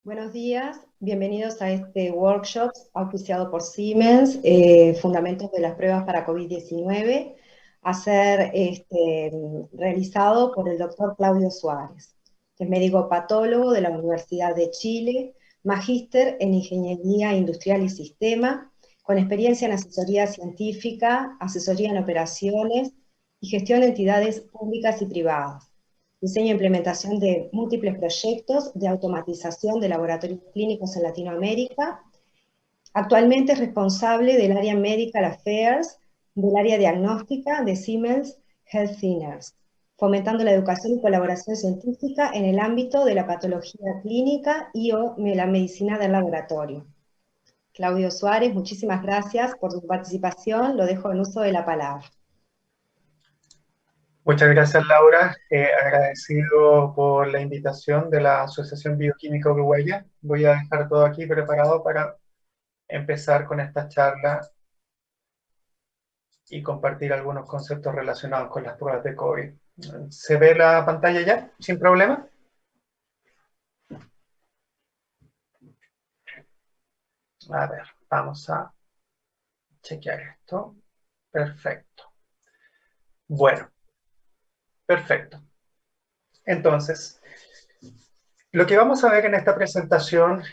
Buenos días, bienvenidos a este workshop auspiciado por Siemens, Fundamentos de las Pruebas para COVID-19, a ser realizado por el doctor Claudio Suárez, que es médico patólogo de la Universidad de Chile, magíster en Ingeniería Industrial y Sistema, con experiencia en asesoría científica, asesoría en operaciones y gestión de entidades públicas y privadas. Diseño e implementación de múltiples proyectos de automatización de laboratorios clínicos en Latinoamérica. Actualmente es responsable del área Medical Affairs, del área diagnóstica de Siemens Healthineers, fomentando la educación y colaboración científica en el ámbito de la patología clínica y o la medicina del laboratorio. Claudio Suárez, muchísimas gracias por su participación. Lo dejo en uso de la palabra. Muchas gracias, Laura. Agradecido por la invitación de la Asociación Bioquímica Uruguaya. Voy a dejar todo aquí preparado para empezar con esta charla y compartir algunos conceptos relacionados con las pruebas de COVID. ¿Se ve la pantalla ya? ¿Sin problema? A ver, vamos a chequear esto. Perfecto. Bueno, perfecto. Entonces, lo que vamos a ver en esta presentación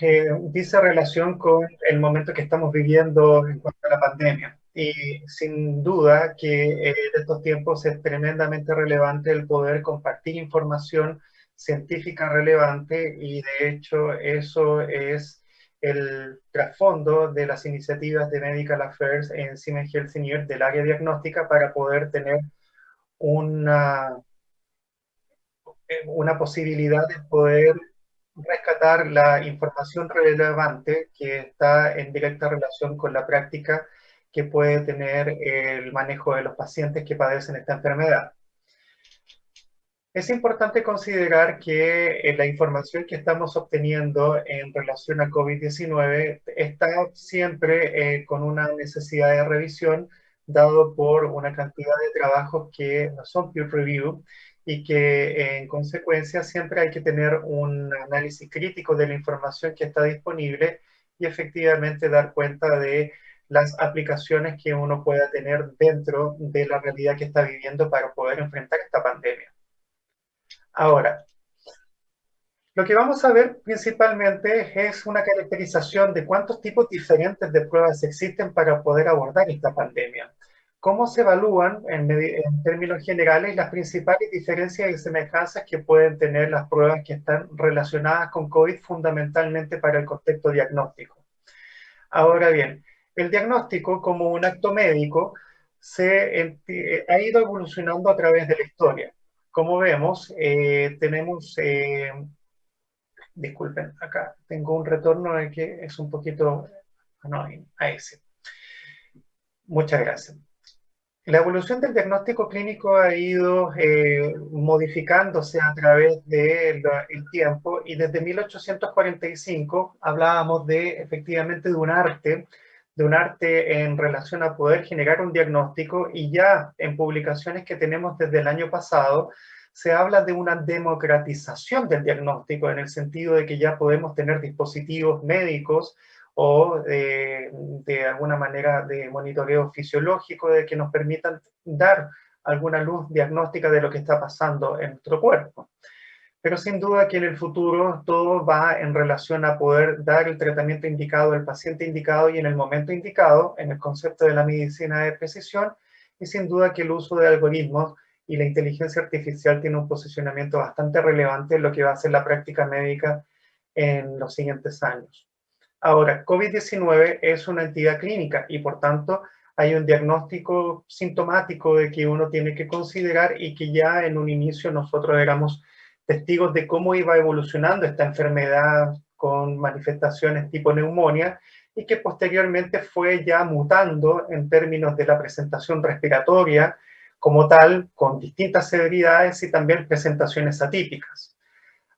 dice relación con el momento que estamos viviendo en cuanto a la pandemia. Y sin duda que en estos tiempos es tremendamente relevante el poder compartir información científica relevante y de hecho eso es el trasfondo de las iniciativas de Medical Affairs en Siemens Healthineers del área diagnóstica para poder tener una una posibilidad de poder rescatar la información relevante que está en directa relación con la práctica que puede tener el manejo de los pacientes que padecen esta enfermedad. Es importante considerar que la información que estamos obteniendo en relación a COVID-19 está siempre con una necesidad de revisión, dado por una cantidad de trabajos que no son peer review y que en consecuencia siempre hay que tener un análisis crítico de la información que está disponible y efectivamente dar cuenta de las aplicaciones que uno pueda tener dentro de la realidad que está viviendo para poder enfrentar esta pandemia. Ahora, lo que vamos a ver principalmente es una caracterización de cuántos tipos diferentes de pruebas existen para poder abordar esta pandemia. Cómo se evalúan en términos generales las principales diferencias y semejanzas que pueden tener las pruebas que están relacionadas con COVID fundamentalmente para el contexto diagnóstico. Ahora bien, el diagnóstico como un acto médico ha ido evolucionando a través de la historia. Como vemos, disculpen, acá tengo un retorno de que es un poquito, no, a ese. Muchas gracias. La evolución del diagnóstico clínico ha ido modificándose a través del tiempo y desde 1845 hablábamos de efectivamente de un arte en relación a poder generar un diagnóstico y ya en publicaciones que tenemos desde el año pasado se habla de una democratización del diagnóstico en el sentido de que ya podemos tener dispositivos médicos o de alguna manera de monitoreo fisiológico de que nos permitan dar alguna luz diagnóstica de lo que está pasando en nuestro cuerpo. Pero sin duda que en el futuro todo va en relación a poder dar el tratamiento indicado al paciente indicado y en el momento indicado, en el concepto de la medicina de precisión, y sin duda que el uso de algoritmos y la inteligencia artificial tiene un posicionamiento bastante relevante en lo que va a ser la práctica médica en los siguientes años. Ahora, COVID-19 es una entidad clínica y por tanto hay un diagnóstico sintomático de que uno tiene que considerar y que ya en un inicio nosotros éramos testigos de cómo iba evolucionando esta enfermedad con manifestaciones tipo neumonía y que posteriormente fue ya mutando en términos de la presentación respiratoria como tal, con distintas severidades y también presentaciones atípicas.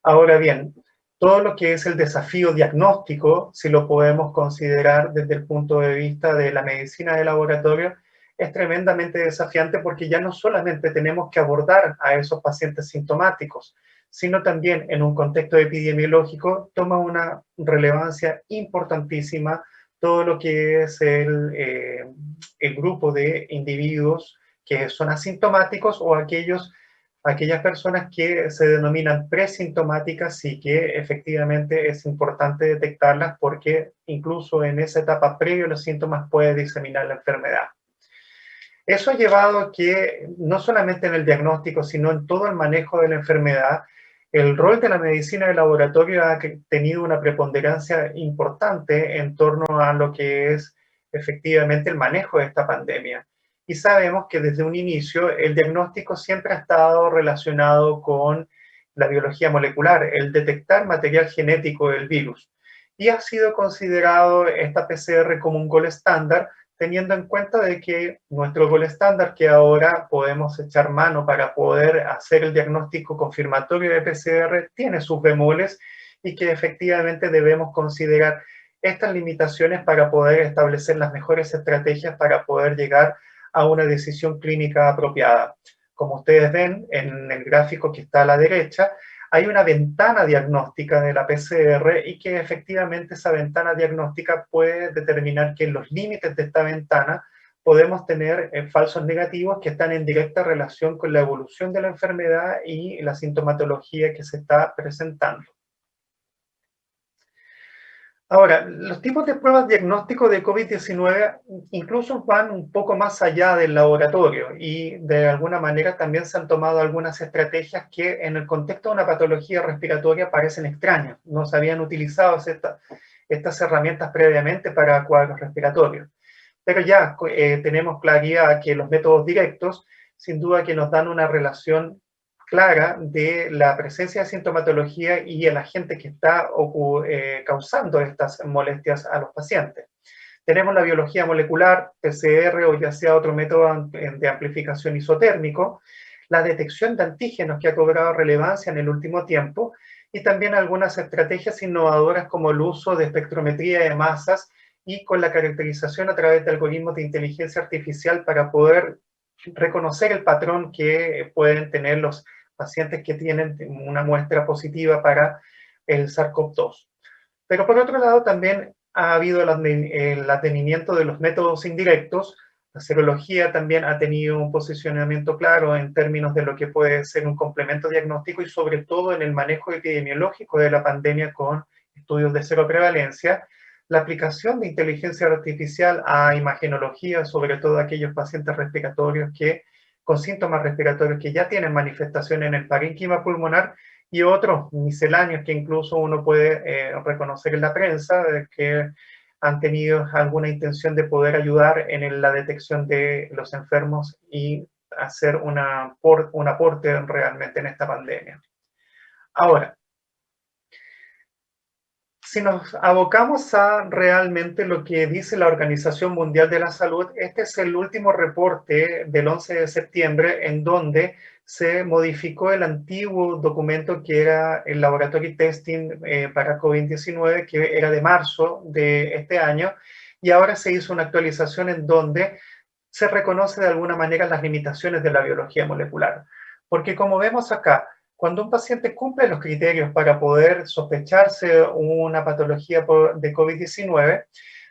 Ahora bien, todo lo que es el desafío diagnóstico, si lo podemos considerar desde el punto de vista de la medicina de laboratorio, es tremendamente desafiante porque ya no solamente tenemos que abordar a esos pacientes sintomáticos, sino también en un contexto epidemiológico, toma una relevancia importantísima todo lo que es el grupo de individuos que son asintomáticos o aquellas personas que se denominan presintomáticas y que efectivamente es importante detectarlas porque incluso en esa etapa previa a los síntomas puede diseminar la enfermedad. Eso ha llevado a que no solamente en el diagnóstico, sino en todo el manejo de la enfermedad, el rol de la medicina de laboratorio ha tenido una preponderancia importante en torno a lo que es efectivamente el manejo de esta pandemia. Y sabemos que desde un inicio el diagnóstico siempre ha estado relacionado con la biología molecular, el detectar material genético del virus. Y ha sido considerado esta PCR como un gold estándar, teniendo en cuenta de que nuestro gold estándar, que ahora podemos echar mano para poder hacer el diagnóstico confirmatorio de PCR, tiene sus bemoles y que efectivamente debemos considerar estas limitaciones para poder establecer las mejores estrategias para poder llegar a una decisión clínica apropiada. Como ustedes ven en el gráfico que está a la derecha, hay una ventana diagnóstica de la PCR y que efectivamente esa ventana diagnóstica puede determinar que en los límites de esta ventana podemos tener falsos negativos que están en directa relación con la evolución de la enfermedad y la sintomatología que se está presentando. Ahora, los tipos de pruebas diagnóstico de COVID-19 incluso van un poco más allá del laboratorio y de alguna manera también se han tomado algunas estrategias que en el contexto de una patología respiratoria parecen extrañas. No se habían utilizado estas herramientas previamente para cuadros respiratorios. Pero ya tenemos claridad que los métodos directos sin duda que nos dan una relación clara de la presencia de sintomatología y el agente que está causando estas molestias a los pacientes. Tenemos la biología molecular, PCR o ya sea otro método de amplificación isotérmico, la detección de antígenos que ha cobrado relevancia en el último tiempo y también algunas estrategias innovadoras como el uso de espectrometría de masas y con la caracterización a través de algoritmos de inteligencia artificial para poder reconocer el patrón que pueden tener los pacientes que tienen una muestra positiva para el SARS-CoV-2. Pero por otro lado también ha habido el advenimiento de los métodos indirectos. La serología también ha tenido un posicionamiento claro en términos de lo que puede ser un complemento diagnóstico y sobre todo en el manejo epidemiológico de la pandemia con estudios de seroprevalencia. La aplicación de inteligencia artificial a imagenología, sobre todo aquellos pacientes respiratorios con síntomas respiratorios que ya tienen manifestación en el parénquima pulmonar y otros misceláneos que incluso uno puede reconocer en la prensa que han tenido alguna intención de poder ayudar en la detección de los enfermos y hacer un aporte realmente en esta pandemia. Ahora, si nos abocamos a realmente lo que dice la Organización Mundial de la Salud, este es el último reporte del 11 de septiembre en donde se modificó el antiguo documento que era el Laboratory Testing para COVID-19, que era de marzo de este año, y ahora se hizo una actualización en donde se reconoce de alguna manera las limitaciones de la biología molecular. Porque como vemos acá, cuando un paciente cumple los criterios para poder sospecharse una patología de COVID-19,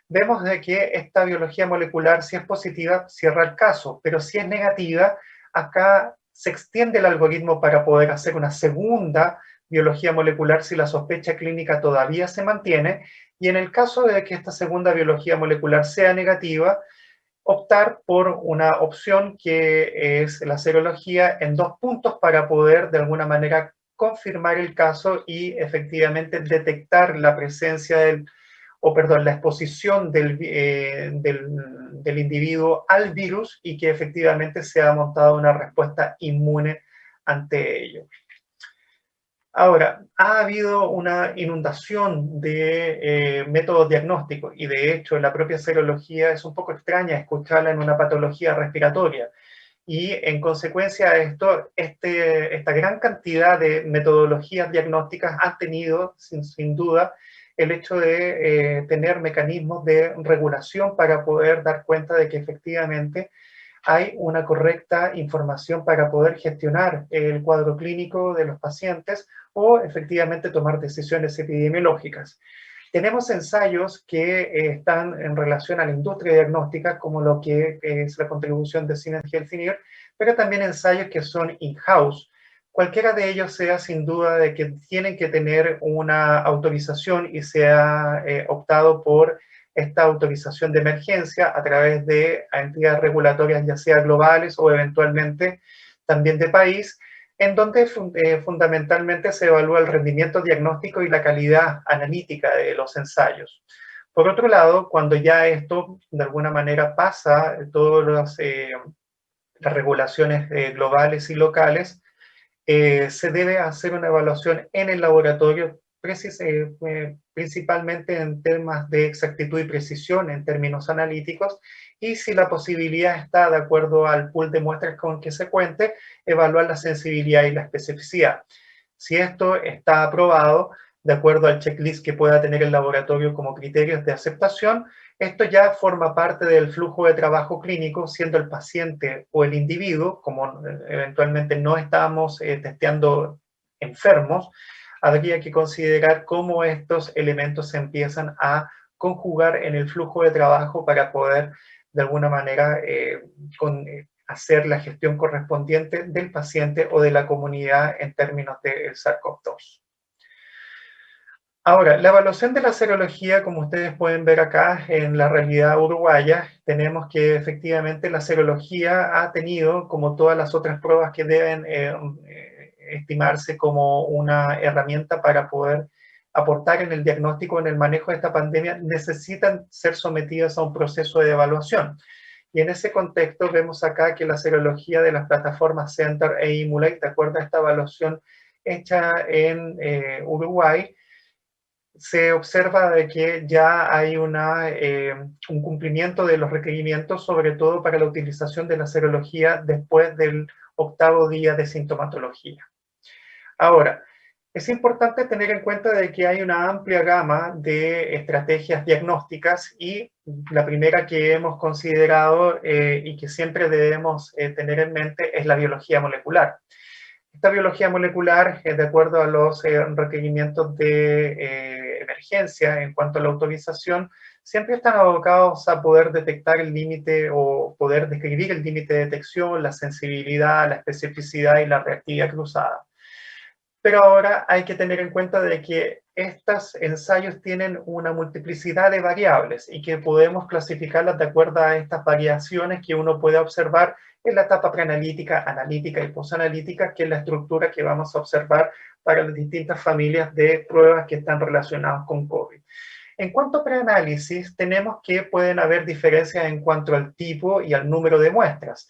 vemos de que esta biología molecular, si es positiva, cierra el caso, pero si es negativa, acá se extiende el algoritmo para poder hacer una segunda biología molecular si la sospecha clínica todavía se mantiene, y en el caso de que esta segunda biología molecular sea negativa, optar por una opción que es la serología en 2 puntos para poder de alguna manera confirmar el caso y efectivamente detectar la presencia la exposición del individuo al virus y que efectivamente se ha montado una respuesta inmune ante ello. Ahora, ha habido una inundación de métodos diagnósticos y de hecho la propia serología es un poco extraña escucharla en una patología respiratoria y en consecuencia de esto, esta gran cantidad de metodologías diagnósticas han tenido sin duda el hecho de tener mecanismos de regulación para poder dar cuenta de que efectivamente hay una correcta información para poder gestionar el cuadro clínico de los pacientes o efectivamente tomar decisiones epidemiológicas. Tenemos ensayos que están en relación a la industria diagnóstica, como lo que es la contribución de Siemens Healthineers, pero también ensayos que son in-house. Cualquiera de ellos sea sin duda de que tienen que tener una autorización y se ha optado por esta autorización de emergencia a través de entidades regulatorias, ya sea globales o eventualmente también de país, en donde fundamentalmente se evalúa el rendimiento diagnóstico y la calidad analítica de los ensayos. Por otro lado, cuando ya esto de alguna manera pasa todas las regulaciones globales y locales, se debe hacer una evaluación en el laboratorio, principalmente en temas de exactitud y precisión en términos analíticos, y si la posibilidad está de acuerdo al pool de muestras con que se cuente, evaluar la sensibilidad y la especificidad. Si esto está aprobado, de acuerdo al checklist que pueda tener el laboratorio como criterios de aceptación, esto ya forma parte del flujo de trabajo clínico, siendo el paciente o el individuo, como eventualmente no estamos testeando enfermos, habría que considerar cómo estos elementos se empiezan a conjugar en el flujo de trabajo para poder, de alguna manera, hacer la gestión correspondiente del paciente o de la comunidad en términos del SARS-CoV-2. Ahora, la evaluación de la serología, como ustedes pueden ver acá en la realidad uruguaya, tenemos que efectivamente la serología ha tenido, como todas las otras pruebas que deben estimarse como una herramienta para poder aportar en el diagnóstico, en el manejo de esta pandemia, necesitan ser sometidas a un proceso de evaluación. Y en ese contexto vemos acá que la serología de las plataformas Centar e Imulate, de acuerdo a esta evaluación hecha en Uruguay, se observa de que ya hay un cumplimiento de los requerimientos, sobre todo para la utilización de la serología después del 8º día de sintomatología. Ahora, es importante tener en cuenta de que hay una amplia gama de estrategias diagnósticas y la primera que hemos considerado y que siempre debemos tener en mente es la biología molecular. Esta biología molecular, de acuerdo a los requerimientos de emergencia en cuanto a la autorización, siempre están abocados a poder detectar el límite o poder describir el límite de detección, la sensibilidad, la especificidad y la reactividad cruzada. Pero ahora hay que tener en cuenta de que estos ensayos tienen una multiplicidad de variables y que podemos clasificarlas de acuerdo a estas variaciones que uno puede observar en la etapa preanalítica, analítica y posanalítica, que es la estructura que vamos a observar para las distintas familias de pruebas que están relacionadas con COVID. En cuanto a preanálisis, tenemos que pueden haber diferencias en cuanto al tipo y al número de muestras.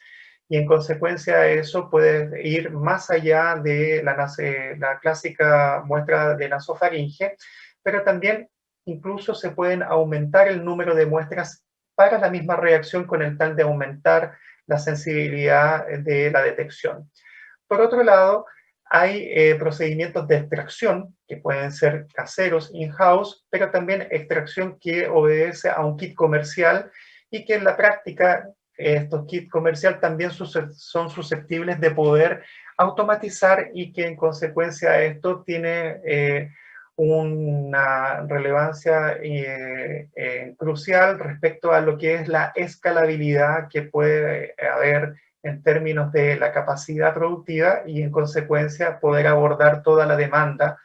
Y en consecuencia de eso puede ir más allá de la clásica muestra de nasofaringe, pero también incluso se pueden aumentar el número de muestras para la misma reacción con el tal de aumentar la sensibilidad de la detección. Por otro lado, hay procedimientos de extracción que pueden ser caseros, in-house, pero también extracción que obedece a un kit comercial y que en la práctica estos kits comerciales también son susceptibles de poder automatizar y que en consecuencia de esto tiene una relevancia crucial respecto a lo que es la escalabilidad que puede haber en términos de la capacidad productiva y en consecuencia poder abordar toda la demanda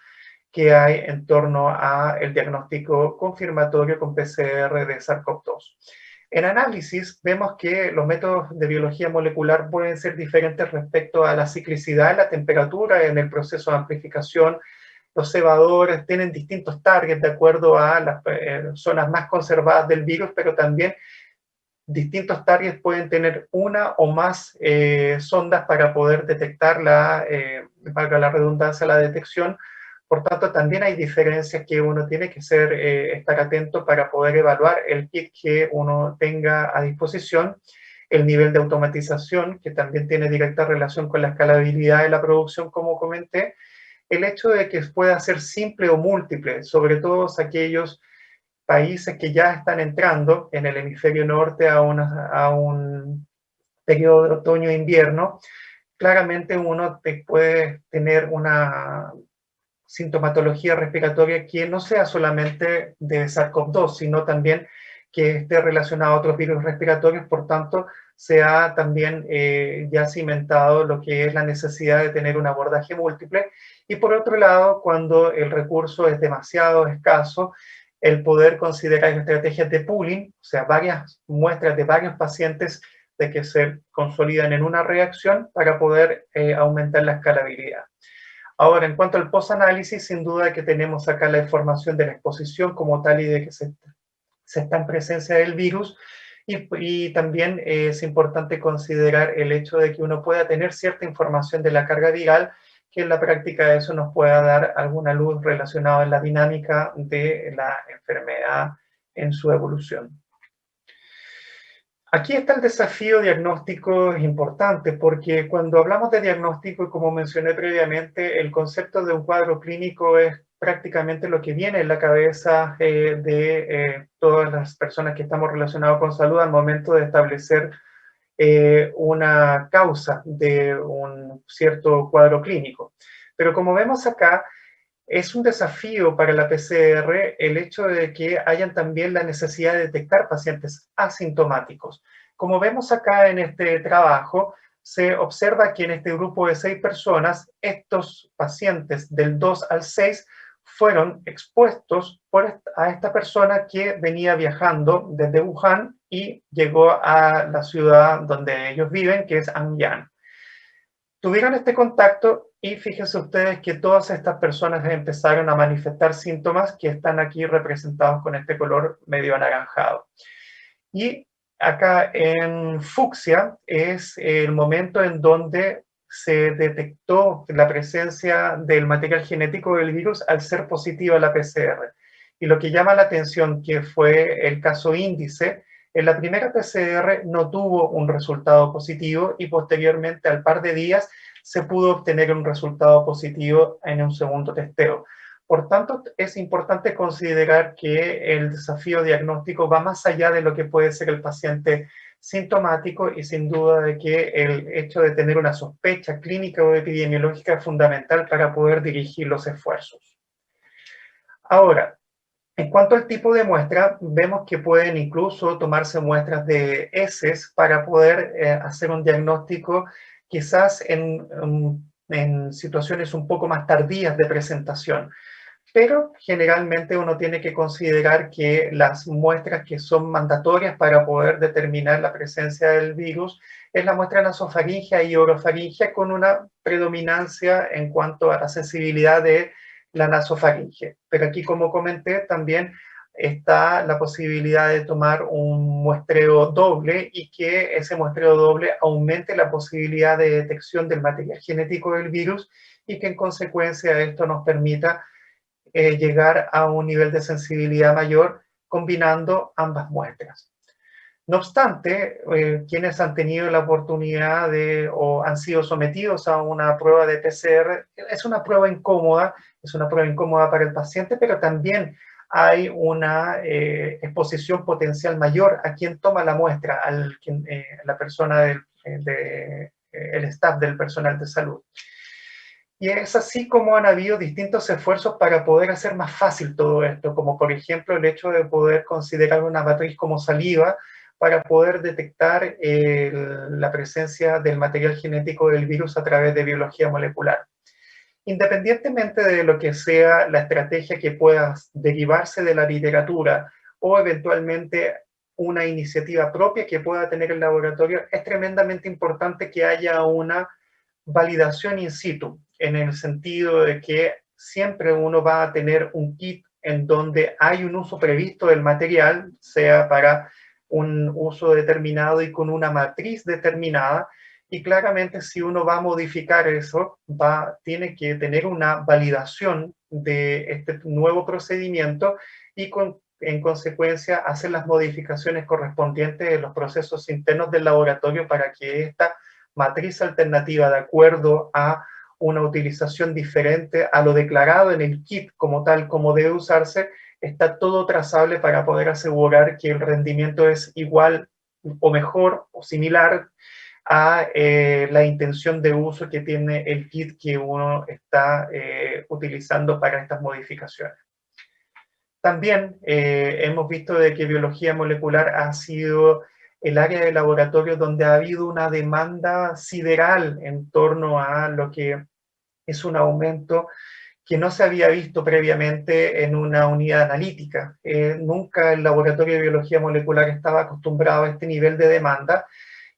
que hay en torno al diagnóstico confirmatorio con PCR de SARS-CoV-2. En análisis vemos que los métodos de biología molecular pueden ser diferentes respecto a la ciclicidad, la temperatura en el proceso de amplificación. Los cebadores tienen distintos targets de acuerdo a las zonas más conservadas del virus, pero también distintos targets pueden tener una o más sondas para poder detectar valga la redundancia, la detección. Por tanto, también hay diferencias que uno tiene que estar atento para poder evaluar el kit que uno tenga a disposición, el nivel de automatización, que también tiene directa relación con la escalabilidad de la producción, como comenté, el hecho de que pueda ser simple o múltiple, sobre todo aquellos países que ya están entrando en el hemisferio norte a un periodo de otoño e invierno, claramente uno puede tener una sintomatología respiratoria que no sea solamente de SARS-CoV-2, sino también que esté relacionado a otros virus respiratorios. Por tanto, se ha también ya cimentado lo que es la necesidad de tener un abordaje múltiple. Y por otro lado, cuando el recurso es demasiado escaso, el poder considerar estrategias de pooling, o sea, varias muestras de varios pacientes de que se consolidan en una reacción para poder aumentar la escalabilidad. Ahora, en cuanto al post-análisis, sin duda que tenemos acá la información de la exposición como tal y de que se está en presencia del virus, y también es importante considerar el hecho de que uno pueda tener cierta información de la carga viral, que en la práctica eso nos pueda dar alguna luz relacionada en la dinámica de la enfermedad en su evolución. Aquí está el desafío diagnóstico importante, porque cuando hablamos de diagnóstico, y como mencioné previamente, el concepto de un cuadro clínico es prácticamente lo que viene en la cabeza de todas las personas que estamos relacionados con salud al momento de establecer una causa de un cierto cuadro clínico. Pero como vemos acá, es un desafío para la PCR el hecho de que hayan también la necesidad de detectar pacientes asintomáticos. Como vemos acá en este trabajo, se observa que en este grupo de 6 personas, estos pacientes del 2 al 6 fueron expuestos a esta persona que venía viajando desde Wuhan y llegó a la ciudad donde ellos viven, que es Anyang. Tuvieron este contacto y fíjense ustedes que todas estas personas empezaron a manifestar síntomas que están aquí representados con este color medio anaranjado. Y acá en fucsia es el momento en donde se detectó la presencia del material genético del virus al ser positiva la PCR. Y lo que llama la atención, que fue el caso índice, en la primera PCR no tuvo un resultado positivo y posteriormente al par de días se pudo obtener un resultado positivo en un segundo testeo. Por tanto, es importante considerar que el desafío diagnóstico va más allá de lo que puede ser el paciente sintomático, y sin duda de que el hecho de tener una sospecha clínica o epidemiológica es fundamental para poder dirigir los esfuerzos. Ahora, en cuanto al tipo de muestra, vemos que pueden incluso tomarse muestras de heces para poder hacer un diagnóstico quizás en situaciones un poco más tardías de presentación. Pero generalmente uno tiene que considerar que las muestras que son mandatorias para poder determinar la presencia del virus es la muestra nasofaringia y orofaringia, con una predominancia en cuanto a la sensibilidad de la nasofaringe. Pero aquí, como comenté, también está la posibilidad de tomar un muestreo doble y que ese muestreo doble aumente la posibilidad de detección del material genético del virus, y que en consecuencia esto nos permita llegar a un nivel de sensibilidad mayor combinando ambas muestras. No obstante, quienes han tenido la oportunidad o han sido sometidos a una prueba de PCR, es una prueba incómoda para el paciente, pero también hay una exposición potencial mayor a quien toma la muestra, la persona el staff del personal de salud. Y es así como han habido distintos esfuerzos para poder hacer más fácil todo esto, como por ejemplo el hecho de poder considerar una matriz como saliva para poder detectar la presencia del material genético del virus a través de biología molecular. Independientemente de lo que sea la estrategia que pueda derivarse de la literatura o eventualmente una iniciativa propia que pueda tener el laboratorio, es tremendamente importante que haya una validación in situ, en el sentido de que siempre uno va a tener un kit en donde hay un uso previsto del material, sea para un uso determinado y con una matriz determinada, y claramente si uno va a modificar eso, tiene que tener una validación de este nuevo procedimiento y en consecuencia hacer las modificaciones correspondientes en los procesos internos del laboratorio para que esta matriz alternativa, de acuerdo a una utilización diferente a lo declarado en el kit como tal, como debe usarse, está todo trazable para poder asegurar que el rendimiento es igual o mejor o similar a la intención de uso que tiene el kit que uno está utilizando para estas modificaciones. También hemos visto de que biología molecular ha sido el área de laboratorio donde ha habido una demanda sideral en torno a lo que es un aumento que no se había visto previamente en una unidad analítica. Nunca el laboratorio de biología molecular estaba acostumbrado a este nivel de demanda,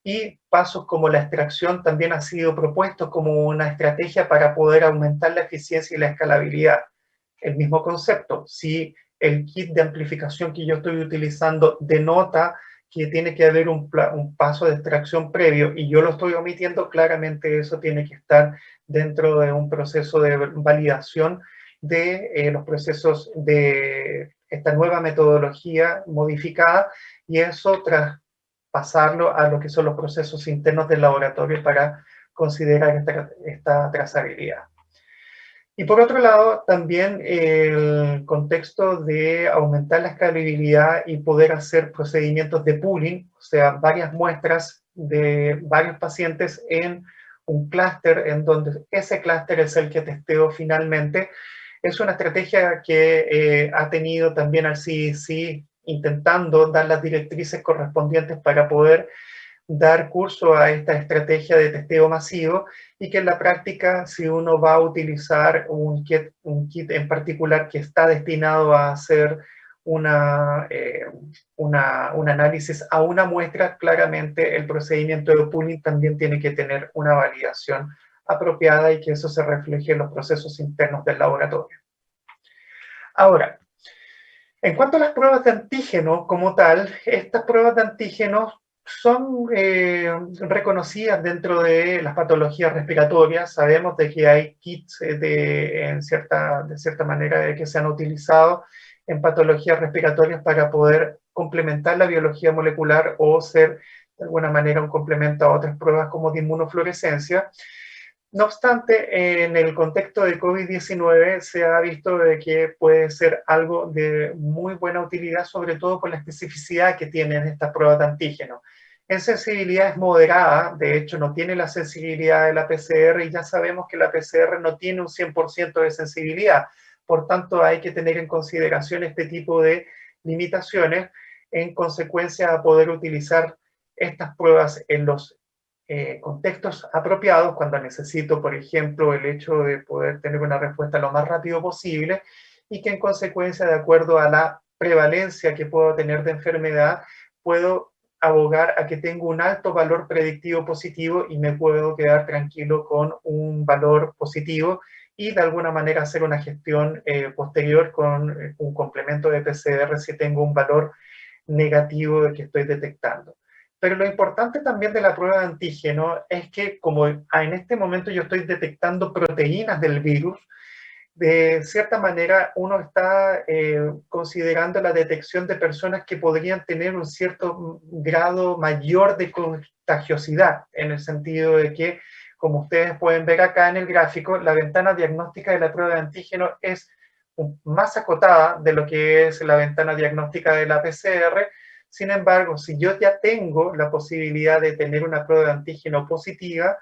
y pasos como la extracción también han sido propuestos como una estrategia para poder aumentar la eficiencia y la escalabilidad. El mismo concepto, si el kit de amplificación que yo estoy utilizando denota que tiene que haber un paso de extracción previo y yo lo estoy omitiendo, claramente eso tiene que estar dentro de un proceso de validación de los procesos de esta nueva metodología modificada, y eso tras pasarlo a lo que son los procesos internos del laboratorio para considerar esta trazabilidad. Y por otro lado, también el contexto de aumentar la escalabilidad y poder hacer procedimientos de pooling, o sea, varias muestras de varios pacientes en un clúster, en donde ese clúster es el que testeo finalmente. Es una estrategia que ha tenido también al CDC intentando dar las directrices correspondientes para poder dar curso a esta estrategia de testeo masivo, y que en la práctica, si uno va a utilizar un kit en particular que está destinado a hacer un análisis a una muestra, claramente el procedimiento de pooling también tiene que tener una validación apropiada y que eso se refleje en los procesos internos del laboratorio. Ahora, en cuanto a las pruebas de antígeno como tal, estas pruebas de antígenos son reconocidas dentro de las patologías respiratorias. Sabemos de que hay kits de cierta manera de que se han utilizado en patologías respiratorias para poder complementar la biología molecular o ser de alguna manera un complemento a otras pruebas como de inmunofluorescencia. No obstante, en el contexto de COVID-19 se ha visto de que puede ser algo de muy buena utilidad, sobre todo por la especificidad que tienen estas pruebas de antígeno. En sensibilidad es moderada, de hecho no tiene la sensibilidad de la PCR, y ya sabemos que la PCR no tiene un 100% de sensibilidad. Por tanto, hay que tener en consideración este tipo de limitaciones en consecuencia a poder utilizar estas pruebas en los contextos apropiados, cuando necesito, por ejemplo, el hecho de poder tener una respuesta lo más rápido posible, y que en consecuencia, de acuerdo a la prevalencia que puedo tener de enfermedad, puedo abogar a que tengo un alto valor predictivo positivo y me puedo quedar tranquilo con un valor positivo, y de alguna manera hacer una gestión posterior con un complemento de PCR si tengo un valor negativo que estoy detectando. Pero lo importante también de la prueba de antígeno es que, como en este momento yo estoy detectando proteínas del virus, de cierta manera uno está considerando la detección de personas que podrían tener un cierto grado mayor de contagiosidad, en el sentido de que, como ustedes pueden ver acá en el gráfico, la ventana diagnóstica de la prueba de antígeno es más acotada de lo que es la ventana diagnóstica de la PCR. Sin embargo, si yo ya tengo la posibilidad de tener una prueba de antígeno positiva,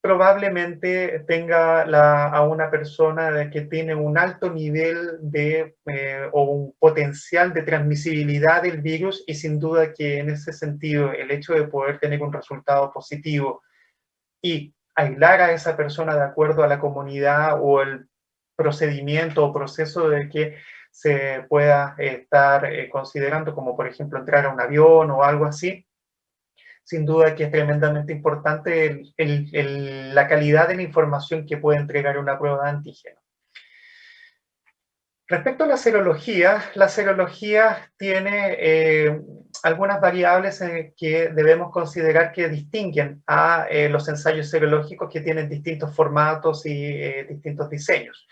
probablemente tenga a una persona que tiene un alto nivel de, o un potencial de transmisibilidad del virus, y sin duda que en ese sentido el hecho de poder tener un resultado positivo y aislar a esa persona de acuerdo a la comunidad o el procedimiento o proceso de que se pueda estar considerando, como por ejemplo entrar a un avión o algo así, sin duda que es tremendamente importante la calidad de la información que puede entregar una prueba de antígeno. Respecto a la serología tiene algunas variables que debemos considerar que distinguen a los ensayos serológicos, que tienen distintos formatos y distintos diseños.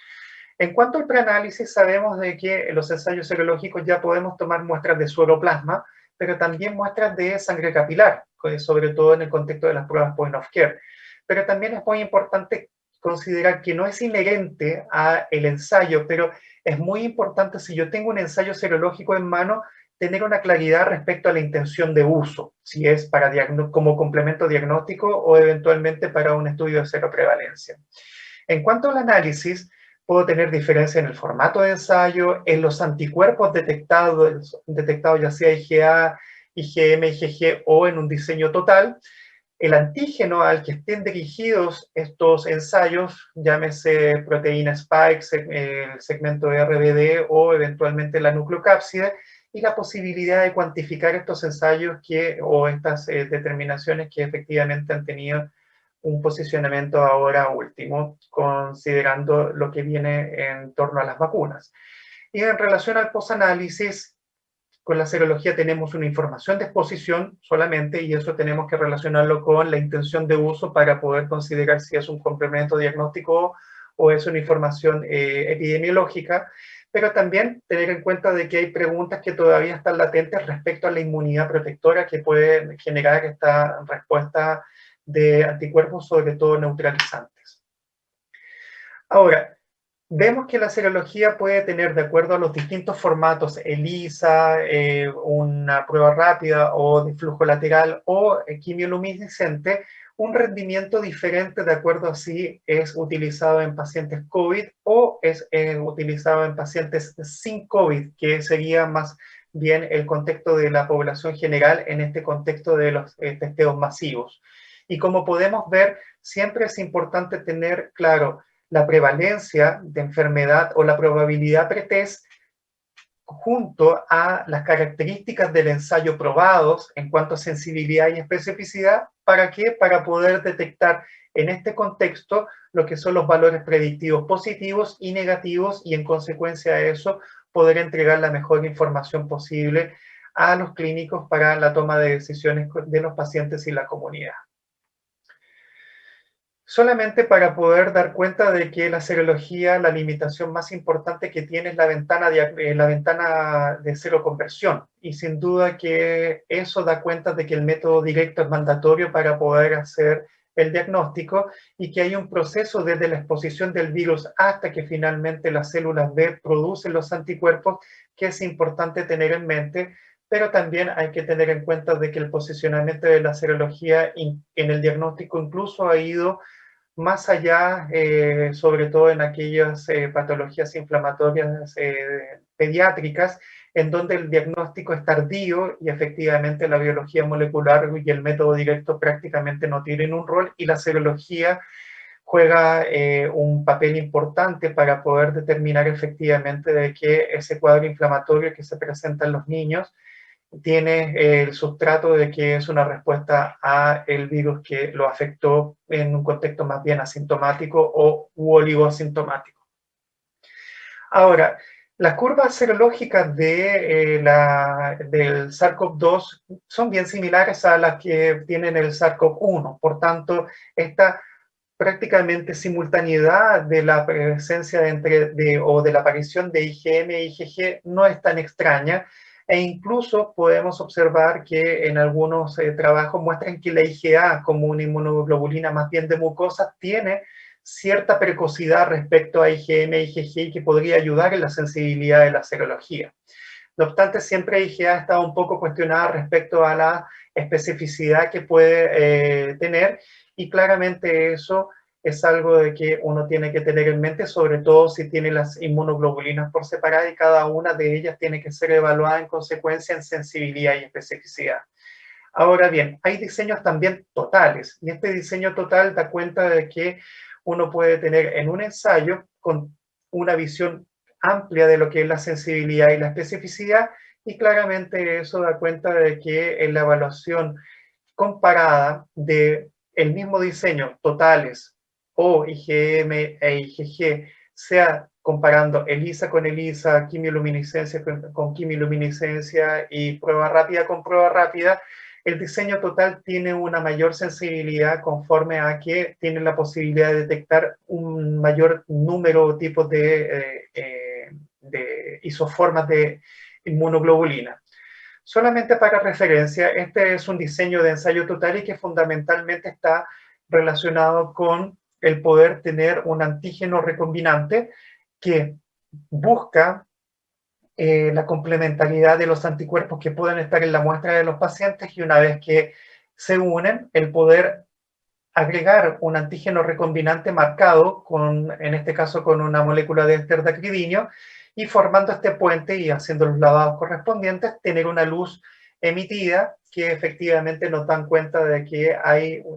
En cuanto al preanálisis, sabemos de que en los ensayos serológicos ya podemos tomar muestras de sueroplasma, pero también muestras de sangre capilar, sobre todo en el contexto de las pruebas point of care. Pero también es muy importante considerar que no es inherente al ensayo, pero es muy importante, si yo tengo un ensayo serológico en mano, tener una claridad respecto a la intención de uso, si es para como complemento diagnóstico o eventualmente para un estudio de cero prevalencia. En cuanto al análisis, puedo tener diferencia en el formato de ensayo, en los anticuerpos detectados ya sea IgA, IgM, IgG o en un diseño total. El antígeno al que estén dirigidos estos ensayos, llámese proteína spike, el segmento de RBD o eventualmente la nucleocápside, y la posibilidad de cuantificar estos ensayos o estas determinaciones que efectivamente han tenido un posicionamiento ahora último, considerando lo que viene en torno a las vacunas. Y en relación al posanálisis, con la serología tenemos una información de exposición solamente, y eso tenemos que relacionarlo con la intención de uso para poder considerar si es un complemento diagnóstico o es una información epidemiológica, pero también tener en cuenta de que hay preguntas que todavía están latentes respecto a la inmunidad protectora que puede generar esta respuesta de anticuerpos, sobre todo neutralizantes. Ahora, vemos que la serología puede tener, de acuerdo a los distintos formatos, ELISA, una prueba rápida o de flujo lateral o quimioluminiscente, un rendimiento diferente de acuerdo a si es utilizado en pacientes COVID o es utilizado en pacientes sin COVID, que sería más bien el contexto de la población general en este contexto de los testeos masivos. Y como podemos ver, siempre es importante tener claro la prevalencia de enfermedad o la probabilidad pretest junto a las características del ensayo probados en cuanto a sensibilidad y especificidad. ¿Para qué? Para poder detectar en este contexto lo que son los valores predictivos positivos y negativos, y en consecuencia de eso poder entregar la mejor información posible a los clínicos para la toma de decisiones de los pacientes y la comunidad. Solamente para poder dar cuenta de que la serología, la limitación más importante que tiene es la ventana de cero conversión. Y sin duda que eso da cuenta de que el método directo es mandatorio para poder hacer el diagnóstico, y que hay un proceso desde la exposición del virus hasta que finalmente las células B producen los anticuerpos, que es importante tener en mente. Pero también hay que tener en cuenta de que el posicionamiento de la serología en el diagnóstico incluso ha ido más allá, sobre todo en aquellas patologías inflamatorias pediátricas, en donde el diagnóstico es tardío y efectivamente la biología molecular y el método directo prácticamente no tienen un rol, y la serología juega un papel importante para poder determinar efectivamente de que ese cuadro inflamatorio que se presenta en los niños tiene el sustrato de que es una respuesta a el virus que lo afectó en un contexto más bien asintomático o oligoasintomático. Ahora, las curvas serológicas del SARS-CoV-2 son bien similares a las que tienen el SARS-CoV-1. Por tanto, esta prácticamente simultaneidad de la presencia o de la aparición de IgM e IgG no es tan extraña, e incluso podemos observar que en algunos trabajos muestran que la IgA, como una inmunoglobulina más bien de mucosa, tiene cierta precocidad respecto a IgM e IgG, que podría ayudar en la sensibilidad de la serología. No obstante, siempre IgA ha estado un poco cuestionada respecto a la especificidad que puede tener, y claramente eso es algo de que uno tiene que tener en mente, sobre todo si tiene las inmunoglobulinas por separado, y cada una de ellas tiene que ser evaluada en consecuencia en sensibilidad y especificidad. Ahora bien, hay diseños también totales, y este diseño total da cuenta de que uno puede tener en un ensayo con una visión amplia de lo que es la sensibilidad y la especificidad, y claramente eso da cuenta de que en la evaluación comparada de el mismo diseño, totales o IgM e IgG, sea comparando ELISA con ELISA, quimioluminiscencia con quimioluminiscencia y prueba rápida con prueba rápida, el diseño total tiene una mayor sensibilidad conforme a que tiene la posibilidad de detectar un mayor número o tipos de isoformas de inmunoglobulina. Solamente para referencia, este es un diseño de ensayo total y que fundamentalmente está relacionado con el poder tener un antígeno recombinante que busca la complementariedad de los anticuerpos que pueden estar en la muestra de los pacientes, y una vez que se unen, el poder agregar un antígeno recombinante marcado, en este caso con una molécula de éster de acridinio, y formando este puente y haciendo los lavados correspondientes, tener una luz emitida que efectivamente nos dan cuenta de que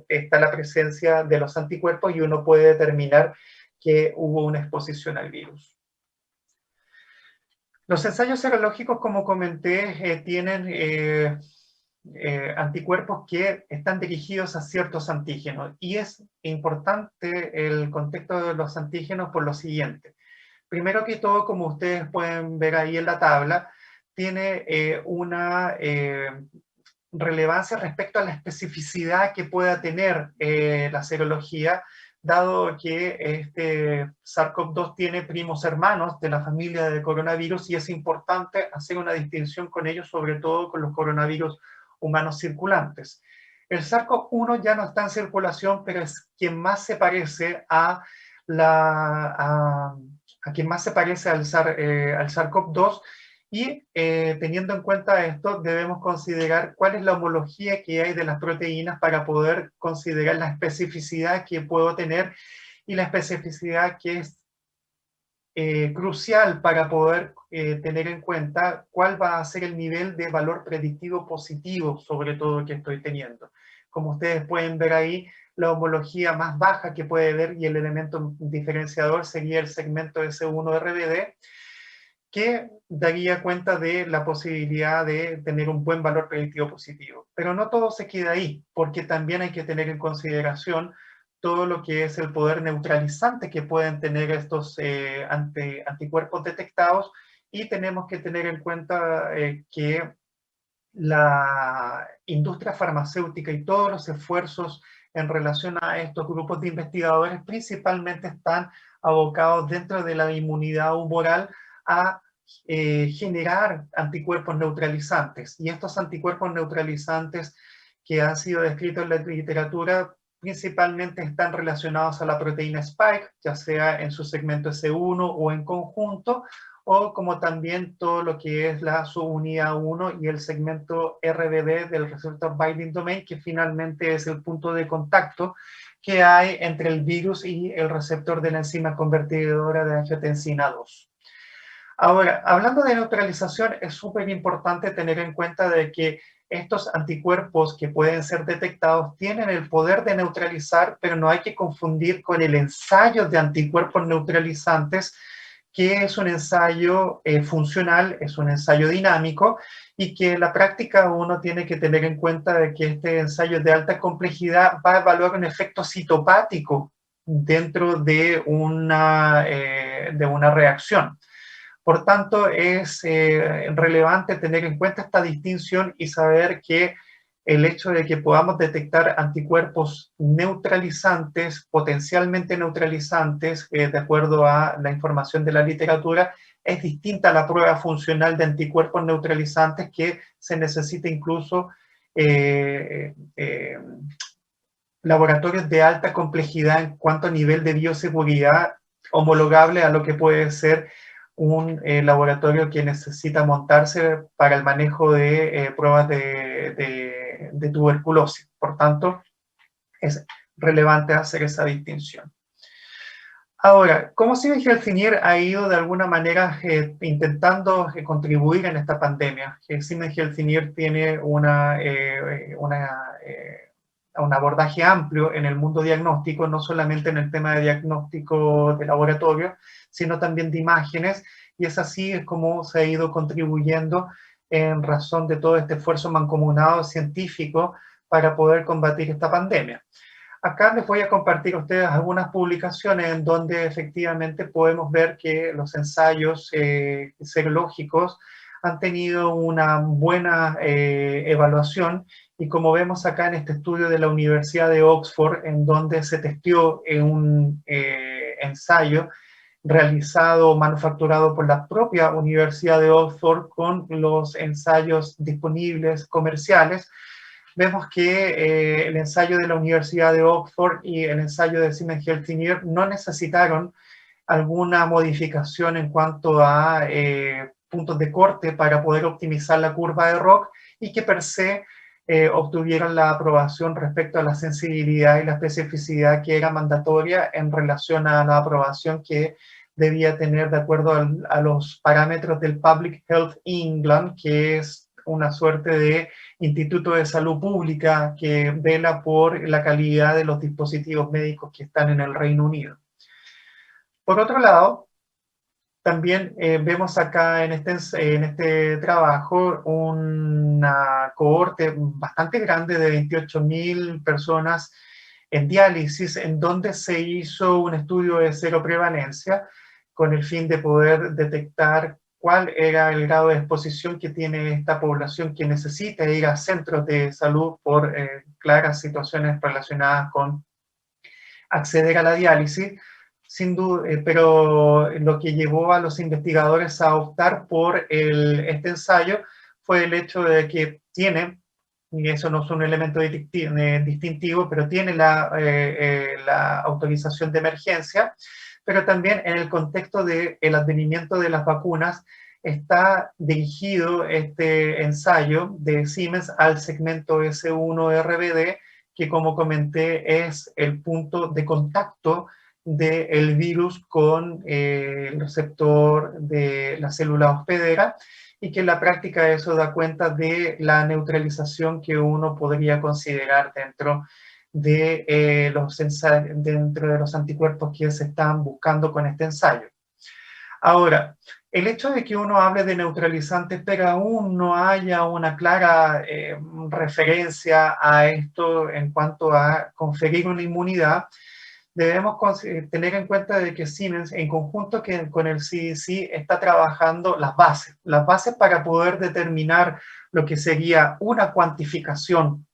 está la presencia de los anticuerpos y uno puede determinar que hubo una exposición al virus. Los ensayos serológicos, como comenté, tienen anticuerpos que están dirigidos a ciertos antígenos, y es importante el contexto de los antígenos por lo siguiente. Primero que todo, como ustedes pueden ver ahí en la tabla, tiene una relevancia respecto a la especificidad que pueda tener la serología, dado que este SARS-CoV-2 tiene primos hermanos de la familia de coronavirus, y es importante hacer una distinción con ellos, sobre todo con los coronavirus humanos circulantes. El SARS-CoV-1 ya no está en circulación, pero es quien más se parece a quien más se parece al SARS-CoV-2, y teniendo en cuenta esto, debemos considerar cuál es la homología que hay de las proteínas para poder considerar la especificidad que puedo tener, y la especificidad que es crucial para poder tener en cuenta cuál va a ser el nivel de valor predictivo positivo sobre todo que estoy teniendo. Como ustedes pueden ver ahí, la homología más baja que puede haber y el elemento diferenciador sería el segmento S1-RBD, que daría cuenta de la posibilidad de tener un buen valor predictivo positivo. Pero no todo se queda ahí, porque también hay que tener en consideración todo lo que es el poder neutralizante que pueden tener estos anticuerpos detectados, y tenemos que tener en cuenta que la industria farmacéutica y todos los esfuerzos en relación a estos grupos de investigadores principalmente están abocados dentro de la inmunidad humoral a generar anticuerpos neutralizantes. Y estos anticuerpos neutralizantes que han sido descritos en la literatura principalmente están relacionados a la proteína Spike, ya sea en su segmento S1 o en conjunto, o como también todo lo que es la subunidad 1 y el segmento RBD del receptor binding domain, que finalmente es el punto de contacto que hay entre el virus y el receptor de la enzima convertidora de angiotensina 2. Ahora, hablando de neutralización, es súper importante tener en cuenta de que estos anticuerpos que pueden ser detectados tienen el poder de neutralizar, pero no hay que confundir con el ensayo de anticuerpos neutralizantes, que es un ensayo funcional, es un ensayo dinámico, y que en la práctica uno tiene que tener en cuenta de que este ensayo de alta complejidad va a evaluar un efecto citopático dentro de una reacción. Por tanto, es relevante tener en cuenta esta distinción y saber que el hecho de que podamos detectar anticuerpos neutralizantes, potencialmente neutralizantes, de acuerdo a la información de la literatura, es distinta a la prueba funcional de anticuerpos neutralizantes, que se necesita incluso laboratorios de alta complejidad en cuanto a nivel de bioseguridad, homologable a lo que puede ser un laboratorio que necesita montarse para el manejo de pruebas de tuberculosis. Por tanto, es relevante hacer esa distinción. Ahora, ¿cómo Siemens Healthineers ha ido de alguna manera intentando contribuir en esta pandemia? Siemens Healthineers tiene un abordaje amplio en el mundo diagnóstico, no solamente en el tema de diagnóstico de laboratorio, sino también de imágenes, y es así es como se ha ido contribuyendo en razón de todo este esfuerzo mancomunado científico para poder combatir esta pandemia. Acá les voy a compartir a ustedes algunas publicaciones en donde efectivamente podemos ver que los ensayos serológicos han tenido una buena evaluación, y como vemos acá en este estudio de la Universidad de Oxford, en donde se testeó en un ensayo realizado, manufacturado por la propia Universidad de Oxford con los ensayos disponibles comerciales, vemos que el ensayo de la Universidad de Oxford y el ensayo de Siemens Healthineers no necesitaron alguna modificación en cuanto a puntos de corte para poder optimizar la curva de ROC y que per se obtuvieron la aprobación respecto a la sensibilidad y la especificidad que era mandatoria en relación a la aprobación que debía tener de acuerdo a los parámetros del Public Health England, que es una suerte de instituto de salud pública que vela por la calidad de los dispositivos médicos que están en el Reino Unido. Por otro lado, también vemos acá en este trabajo una cohorte bastante grande de 28.000 personas en diálisis, en donde se hizo un estudio de cero prevalencia con el fin de poder detectar cuál era el grado de exposición que tiene esta población que necesita ir a centros de salud por claras situaciones relacionadas con acceder a la diálisis. Sin duda, pero lo que llevó a los investigadores a optar por este ensayo fue el hecho de que tiene, y eso no es un elemento distintivo, pero tiene la autorización de emergencia, pero también en el contexto del advenimiento de las vacunas está dirigido este ensayo de Siemens al segmento S1-RBD, que como comenté es el punto de contacto del virus con el receptor de la célula hospedera, y que en la práctica eso da cuenta de la neutralización que uno podría considerar dentro de los anticuerpos que se están buscando con este ensayo. Ahora, el hecho de que uno hable de neutralizantes, pero aún no haya una clara referencia a esto en cuanto a conferir una inmunidad, debemos tener en cuenta de que Siemens, en conjunto con el CDC, está trabajando las bases para poder determinar lo que sería una cuantificación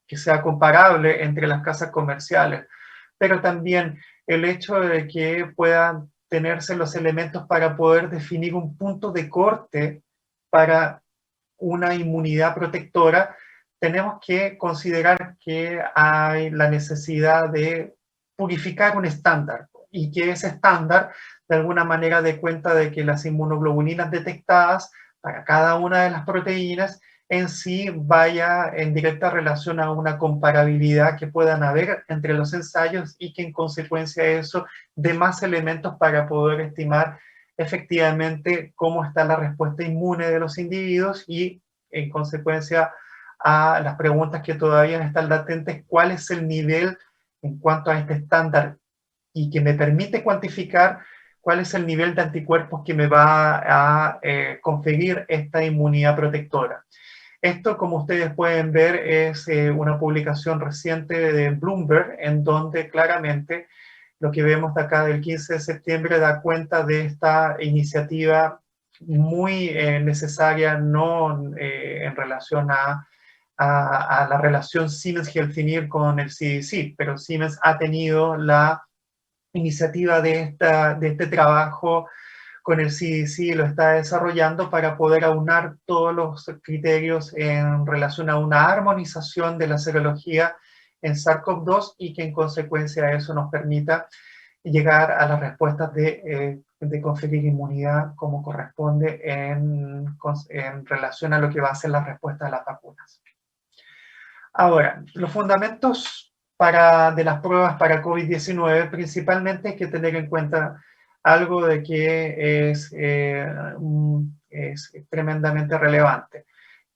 que sea comparable entre las casas comerciales, pero también el hecho de que puedan tenerse los elementos para poder definir un punto de corte para una inmunidad protectora. Tenemos que considerar que hay la necesidad de purificar un estándar y que ese estándar de alguna manera dé cuenta de que las inmunoglobulinas detectadas para cada una de las proteínas en sí vaya en directa relación a una comparabilidad que puedan haber entre los ensayos y que en consecuencia de eso dé más elementos para poder estimar efectivamente cómo está la respuesta inmune de los individuos y en consecuencia a las preguntas que todavía están latentes, cuál es el nivel en cuanto a este estándar y que me permite cuantificar cuál es el nivel de anticuerpos que me va a conferir esta inmunidad protectora. Esto, como ustedes pueden ver, es una publicación reciente de Bloomberg, en donde claramente lo que vemos de acá del 15 de septiembre da cuenta de esta iniciativa muy necesaria, no en relación a la relación Siemens-Healthineers con el CDC, pero Siemens ha tenido la iniciativa de este trabajo con el CDC, lo está desarrollando para poder aunar todos los criterios en relación a una armonización de la serología en SARS-CoV-2 y que en consecuencia eso nos permita llegar a las respuestas de conferir inmunidad como corresponde en relación a lo que va a ser la respuesta a las vacunas. Ahora, los fundamentos de las pruebas para COVID-19, principalmente hay que tener en cuenta algo de que es tremendamente relevante,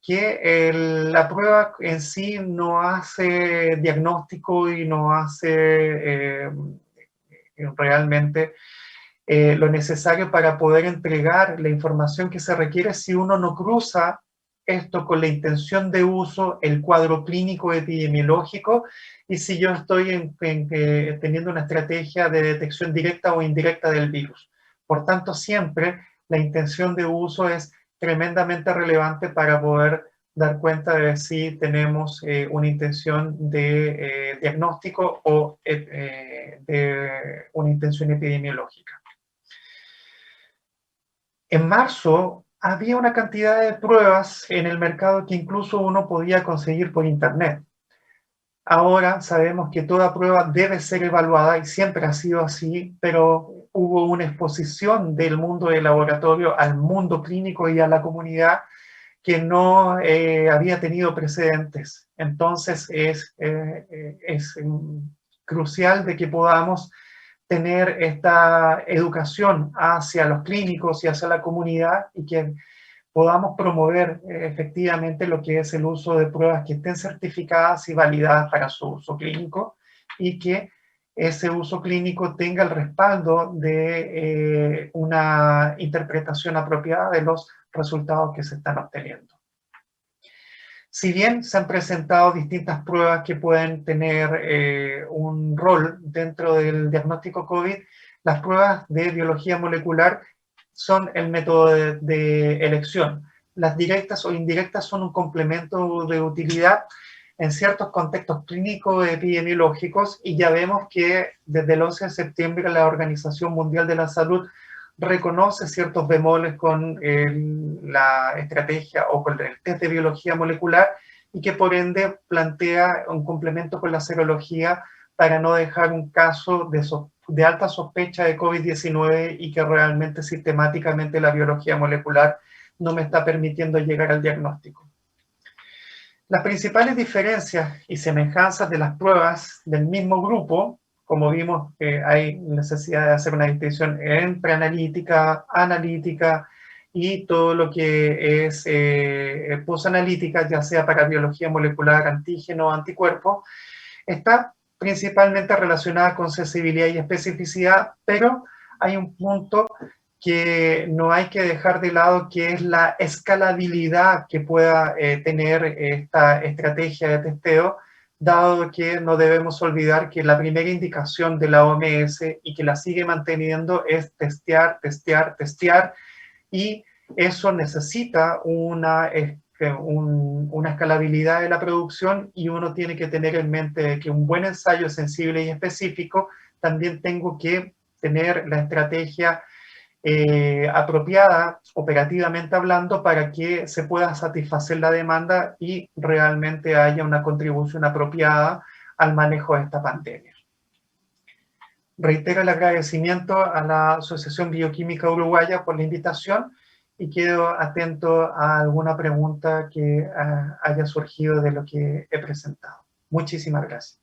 que la prueba en sí no hace diagnóstico y no hace realmente lo necesario para poder entregar la información que se requiere si uno no cruza esto con la intención de uso, el cuadro clínico epidemiológico, y si yo estoy teniendo una estrategia de detección directa o indirecta del virus. Por tanto, siempre la intención de uso es tremendamente relevante para poder dar cuenta de si tenemos una intención de diagnóstico o de una intención epidemiológica. En marzo había una cantidad de pruebas en el mercado que incluso uno podía conseguir por internet. Ahora sabemos que toda prueba debe ser evaluada y siempre ha sido así, pero hubo una exposición del mundo del laboratorio al mundo clínico y a la comunidad que no había tenido precedentes. Entonces es crucial de que podamos tener esta educación hacia los clínicos y hacia la comunidad y que podamos promover efectivamente lo que es el uso de pruebas que estén certificadas y validadas para su uso clínico y que ese uso clínico tenga el respaldo de una interpretación apropiada de los resultados que se están obteniendo. Si bien se han presentado distintas pruebas que pueden tener un rol dentro del diagnóstico COVID, las pruebas de biología molecular son el método de elección. Las directas o indirectas son un complemento de utilidad en ciertos contextos clínicos epidemiológicos y ya vemos que desde el 11 de septiembre la Organización Mundial de la Salud reconoce ciertos bemoles con la estrategia o con el test de biología molecular y que por ende plantea un complemento con la serología para no dejar un caso de alta sospecha de COVID-19 y que realmente sistemáticamente la biología molecular no me está permitiendo llegar al diagnóstico. Las principales diferencias y semejanzas de las pruebas del mismo grupo, como vimos que hay necesidad de hacer una distinción entre analítica, analítica y todo lo que es posanalítica, ya sea para biología molecular, antígeno o anticuerpo, está principalmente relacionada con sensibilidad y especificidad, pero hay un punto que no hay que dejar de lado, que es la escalabilidad que pueda tener esta estrategia de testeo, dado que no debemos olvidar que la primera indicación de la OMS y que la sigue manteniendo es testear, testear, testear, y eso necesita una escalabilidad de la producción y uno tiene que tener en mente que un buen ensayo sensible y específico también tengo que tener la estrategia apropiada operativamente hablando para que se pueda satisfacer la demanda y realmente haya una contribución apropiada al manejo de esta pandemia. Reitero el agradecimiento a la Asociación Bioquímica Uruguaya por la invitación y quedo atento a alguna pregunta que haya surgido de lo que he presentado. Muchísimas gracias.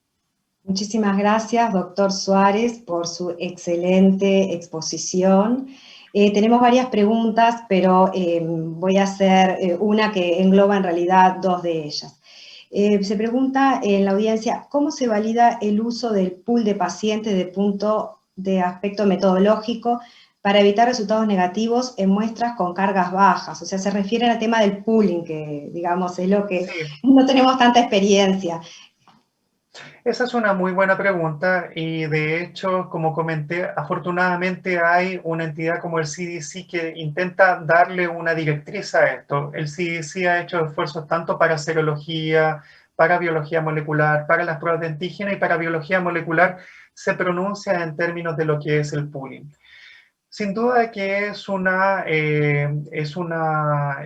Muchísimas gracias, doctor Suárez, por su excelente exposición. Tenemos varias preguntas, pero voy a hacer una que engloba en realidad dos de ellas. Se pregunta en la audiencia, ¿cómo se valida el uso del pool de pacientes de punto de aspecto metodológico para evitar resultados negativos en muestras con cargas bajas? O sea, se refiere al tema del pooling, que digamos es lo que sí, no tenemos tanta experiencia. Esa es una muy buena pregunta y de hecho, como comenté, afortunadamente hay una entidad como el CDC que intenta darle una directriz a esto. El CDC ha hecho esfuerzos tanto para serología, para biología molecular, para las pruebas de antígeno y para biología molecular se pronuncia en términos de lo que es el pooling. Sin duda que es una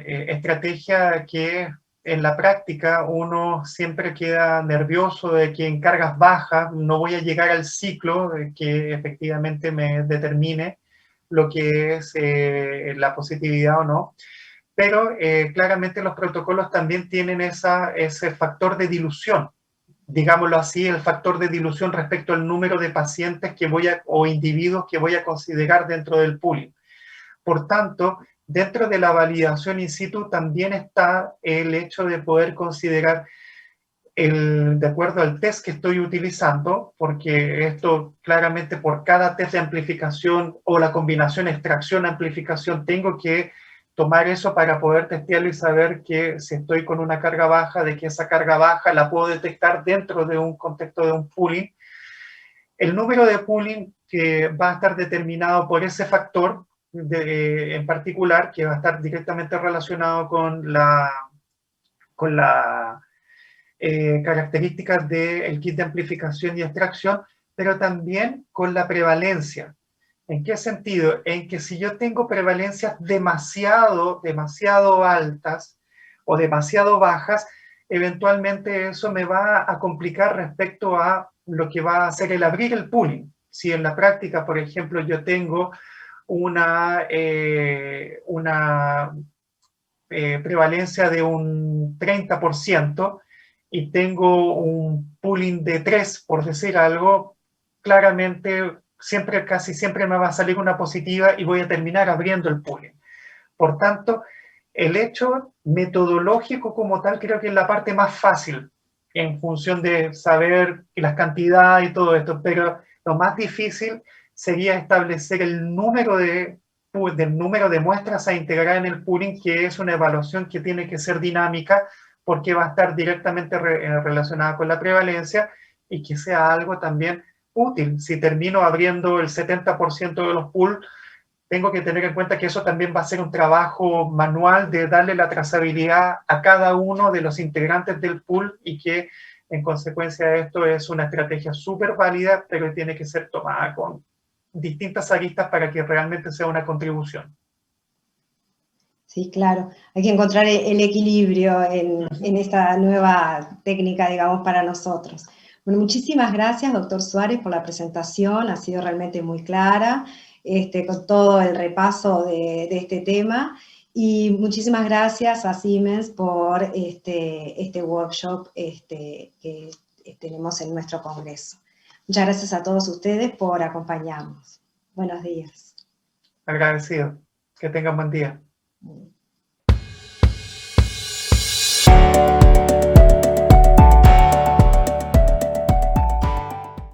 estrategia que en la práctica uno siempre queda nervioso de que en cargas bajas no voy a llegar al ciclo que efectivamente me determine lo que es la positividad o no, pero claramente los protocolos también tienen ese factor de dilución, digámoslo así, el factor de dilución respecto al número de pacientes que o individuos que voy a considerar dentro del pooling. Por tanto, dentro de la validación in situ también está el hecho de poder considerar de acuerdo al test que estoy utilizando, porque esto claramente por cada test de amplificación o la combinación extracción-amplificación tengo que tomar eso para poder testearlo y saber que si estoy con una carga baja, de que esa carga baja la puedo detectar dentro de un contexto de un pooling. El número de pooling que va a estar determinado por ese factor en particular, que va a estar directamente relacionado con la características del kit de amplificación y extracción, pero también con la prevalencia. ¿En qué sentido? En que si yo tengo prevalencias demasiado altas o demasiado bajas, eventualmente eso me va a complicar respecto a lo que va a hacer el abrir el pooling. Si en la práctica, por ejemplo, yo tengo una prevalencia de un 30% y tengo un pooling de 3, por decir algo, claramente siempre, casi siempre me va a salir una positiva y voy a terminar abriendo el pooling. Por tanto, el hecho metodológico como tal creo que es la parte más fácil en función de saber las cantidades y todo esto, pero lo más difícil sería establecer el número del número de muestras a integrar en el pooling, que es una evaluación que tiene que ser dinámica porque va a estar directamente relacionada con la prevalencia y que sea algo también útil. Si termino abriendo el 70% de los pools, tengo que tener en cuenta que eso también va a ser un trabajo manual de darle la trazabilidad a cada uno de los integrantes del pool y que en consecuencia de esto es una estrategia súper válida, pero tiene que ser tomada con distintas aristas para que realmente sea una contribución. Sí, claro. Hay que encontrar el equilibrio en esta nueva técnica, digamos, para nosotros. Bueno, muchísimas gracias, doctor Suárez, por la presentación. Ha sido realmente muy clara, con todo el repaso de este tema. Y muchísimas gracias a Siemens por este workshop que tenemos en nuestro congreso. Muchas gracias a todos ustedes por acompañarnos. Buenos días. Agradecido. Que tengan buen día.